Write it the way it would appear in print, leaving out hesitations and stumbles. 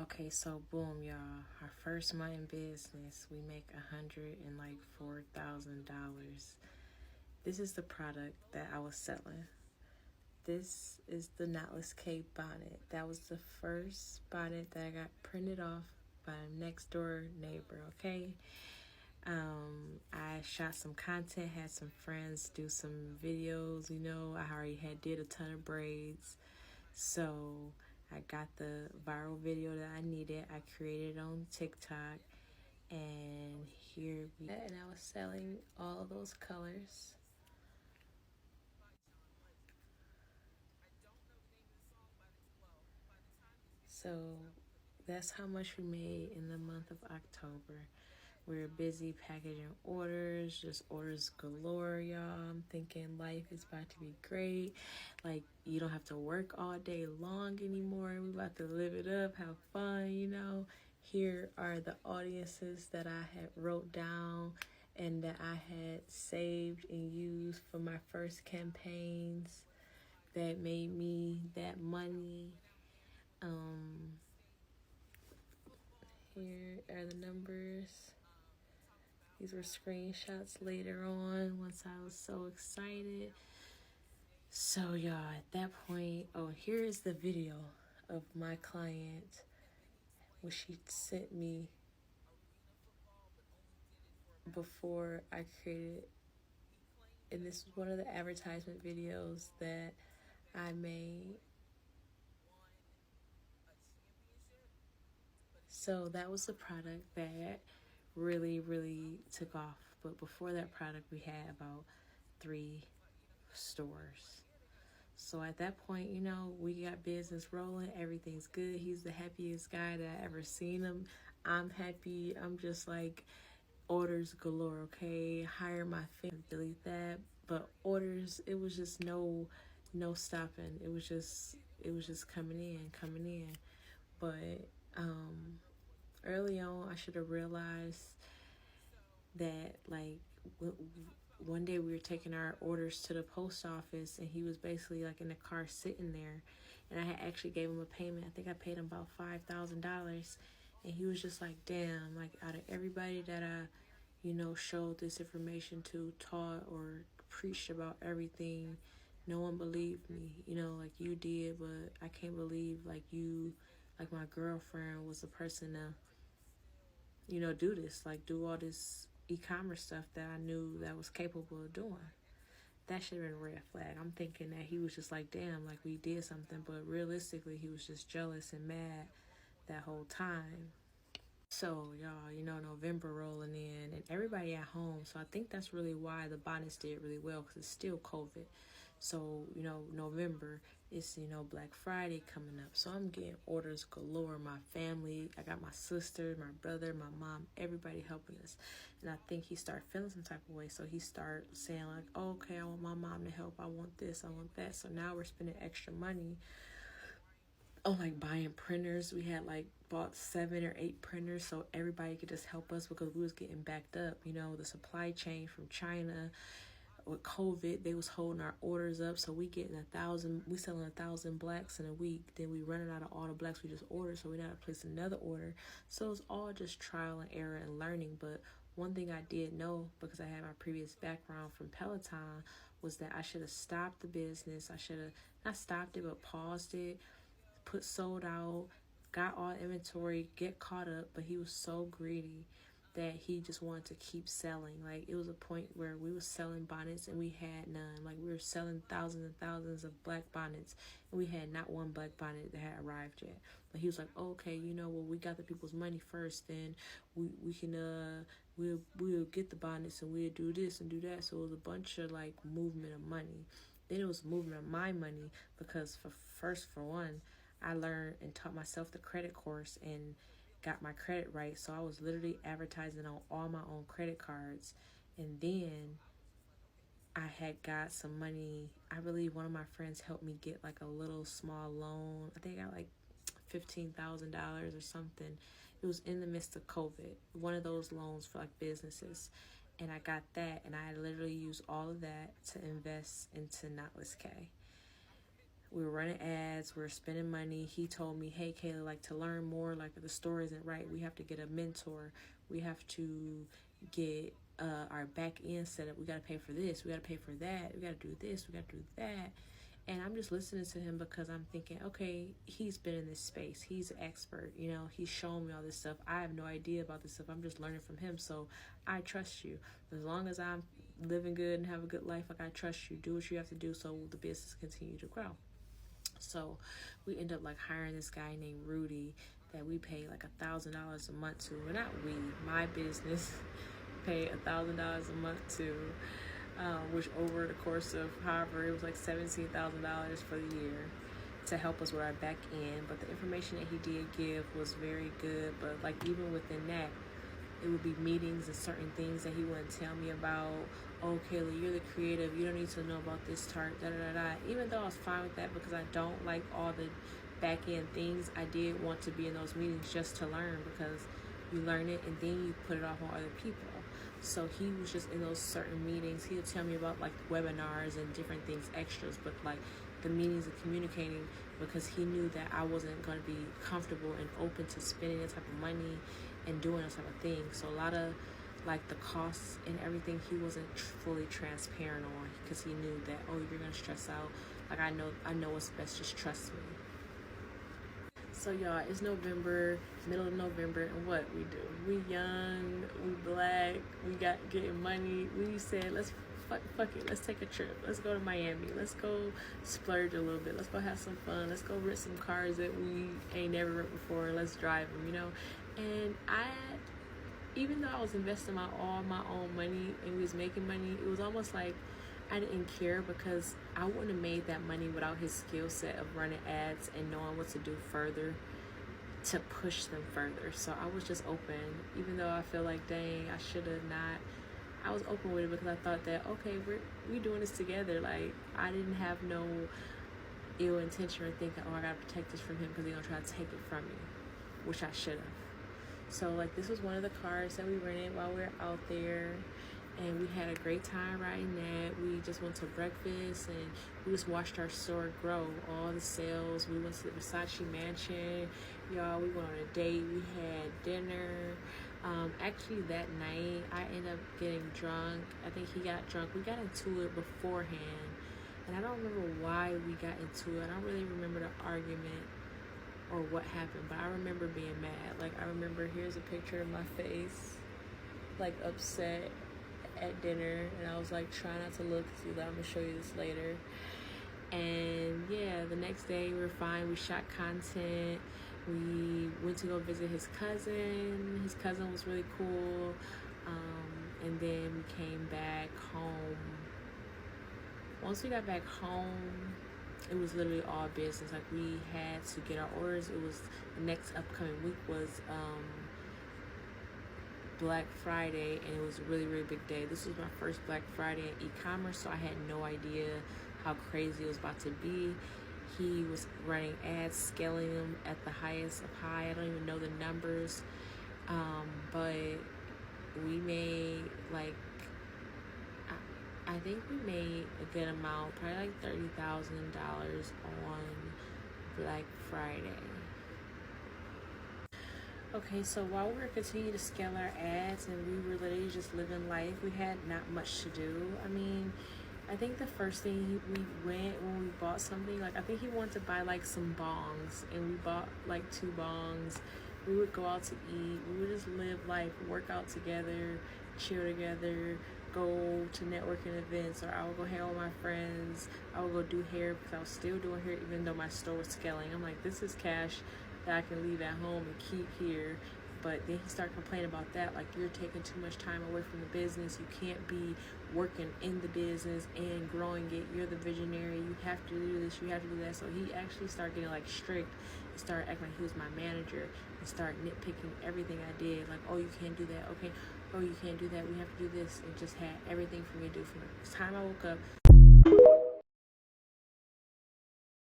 Okay, so boom, y'all. Our first month in business, we make $104,000. This is the product that I was selling. This is the knotless cape bonnet. That was the first bonnet that I got printed off by a next door neighbor. Okay. I shot some content, had some friends do some videos. I already did a ton of braids. So I got the viral video that I needed. I created it on TikTok, and and I was selling all of those colors. So that's how much we made in the month of October. We were busy packaging orders, just orders galore, y'all. I'm thinking life is about to be great. Like, you don't have to work all day long anymore. We about to live it up, have fun. Here are the audiences that I had wrote down and that I had saved and used for my first campaigns that made me that money. Here are the numbers. These were screenshots later on once I was so excited. So, y'all, at that point, here's the video of my client, what she sent me before I created. And this was one of the advertisement videos that I made. So that was the product that really, really took off. But before that product, we had about 3 stores. So at that point, we got business rolling. Everything's good. He's the happiest guy that I ever seen him. I'm happy. I'm just like, orders galore, okay? Hire my family, delete that. But orders, it was just no stopping. It was just coming in. But early on, I should have realized that, like, one day we were taking our orders to the post office, and he was basically like in the car sitting there, and I had actually gave him a payment. I think I paid him about $5,000, and he was just like, damn, like, out of everybody that I showed this information to, taught or preached about everything, no one believed me, like you did. But I can't believe, like, you, like, my girlfriend was the person to do this, like, do all this e-commerce stuff that I knew that was capable of doing. That should have been a red flag. I'm thinking that he was just like, damn, like, we did something. But realistically, he was just jealous and mad that whole time. So, y'all, November rolling in and everybody at home. So I think that's really why the bonnets did really well, because it's still COVID. So, November, it's, Black Friday coming up. So I'm getting orders galore. My family, I got my sister, my brother, my mom, everybody helping us. And I think he started feeling some type of way. So he started saying, like, oh, okay, I want my mom to help. I want this, I want that. So now we're spending extra money on, like, buying printers. We had, like, bought 7 or 8 printers so everybody could just help us, because we was getting backed up. The supply chain from China with COVID, they was holding our orders up. So we selling 1,000 blacks in a week. Then we running out of all the blacks we just ordered, so we had to place another order. So it's all just trial and error and learning. But one thing I did know, because I had my previous background from Peloton, was that I should have stopped the business. I should have not stopped it, but paused it, put sold out, got all inventory, get caught up. But he was so greedy that he just wanted to keep selling. Like, it was a point where we were selling bonnets and we had none. Like, we were selling thousands and thousands of black bonnets and we had not one black bonnet that had arrived yet. But he was like, oh, okay, well, we got the people's money first, then we can we'll get the bonnets and we'll do this and do that. So it was a bunch of, like, movement of money. Then it was movement of my money, because for one, I learned and taught myself the credit course and got my credit right. So I was literally advertising on all my own credit cards. And then I had got some money. I believe one of my friends helped me get, like, a little small loan. I think I got like $15,000 or something. It was in the midst of COVID, one of those loans for, like, businesses. And I got that, and I literally used all of that to invest into Knotless K. We were running ads, we were spending money. He told me, hey, Kayla, like, to learn more, like, the store isn't right. We have to get a mentor. We have to get our back end set up. We got to pay for this. We got to pay for that. We got to do this. We got to do that. And I'm just listening to him because I'm thinking, okay, he's been in this space. He's an expert. You know, he's showing me all this stuff. I have no idea about this stuff. I'm just learning from him. So I trust you. As long as I'm living good and have a good life, like, I trust you. Do what you have to do so the business continue to grow. So we end up like hiring this guy named Rudy that we pay like $1,000 a month to. Well, not we, my business pay $1,000 a month to, which over the course of however, it was like $17,000 for the year to help us with our back end. But the information that he did give was very good. But like even within that, it would be meetings and certain things that he wouldn't tell me about. Oh, Kayla, you're the creative. You don't need to know about this tart, da-da-da-da. Even though I was fine with that because I don't like all the back-end things, I did want to be in those meetings just to learn because you learn it and then you put it off on other people. So he was just in those certain meetings. He would tell me about like webinars and different things, extras, but like the meetings and communicating because he knew that I wasn't going to be comfortable and open to spending that type of money and doing that type of thing. So a lot of like the costs and everything he wasn't fully transparent on because he knew that, oh, you're gonna stress out. Like I know what's best, just trust me. So y'all, it's November, middle of November, and what we do? We young, we black, we got getting money. We said, let's fuck it, let's take a trip. Let's go to Miami. Let's go splurge a little bit. Let's go have some fun. Let's go rent some cars that we ain't never rent before. Let's drive them, you know. And even though I was investing all my own money and we was making money, it was almost like I didn't care because I wouldn't have made that money without his skill set of running ads and knowing what to do further to push them further. So I was just open, even though I feel like, dang, I should have not. I was open with it because I thought that, okay, we doing this together. Like, I didn't have no ill intention or thinking, oh, I gotta protect this from him because he's gonna try to take it from me, which I should have. So like this was one of the cars that we rented while we were out there, and we had a great time riding that. We just went to breakfast and we just watched our store grow, all the sales. We went to the Versace mansion, y'all. We went on a date, we had dinner. Actually that night I ended up getting drunk. I think he got drunk. We got into it beforehand and I don't remember why we got into it. I don't really remember the argument or what happened, but I remember being mad. Like, I remember, here's a picture of my face, like, upset at dinner, and I was like, try not to look, see that I'm gonna show you this later. And yeah, the next day we were fine. We shot content. We went to go visit his cousin. His cousin was really cool. And then we came back home. Once we got back home, it was literally all business. Like, we had to get our orders. It was the next upcoming week was Black Friday, and it was a really, really big day. This was my first Black Friday in e-commerce, so I had no idea how crazy it was about to be. He was running ads, scaling them at the highest of high. I don't even know the numbers, but we made like, I think we made a good amount, probably like $30,000 on Black Friday. Okay, so while we were continuing to scale our ads and we were literally just living life, we had not much to do. I mean, I think the first thing we went when we bought something, like I think he wanted to buy like some bongs, and we bought like 2 bongs. We would go out to eat. We would just live life, work out together, chill together, go to networking events, or I would go hang out with my friends. I would go do hair because I was still doing hair even though my store was scaling. I'm like, this is cash that I can leave at home and keep here. But then he started complaining about that, like, you're taking too much time away from the business. You can't be working in the business and growing it. You're the visionary. You have to do this. You have to do that. So he actually started getting like strict and started acting like he was my manager and started nitpicking everything I did. Like, oh, you can't do that. Okay. Oh, you can't do that. We have to do this. And just had everything for me to do from the time I woke up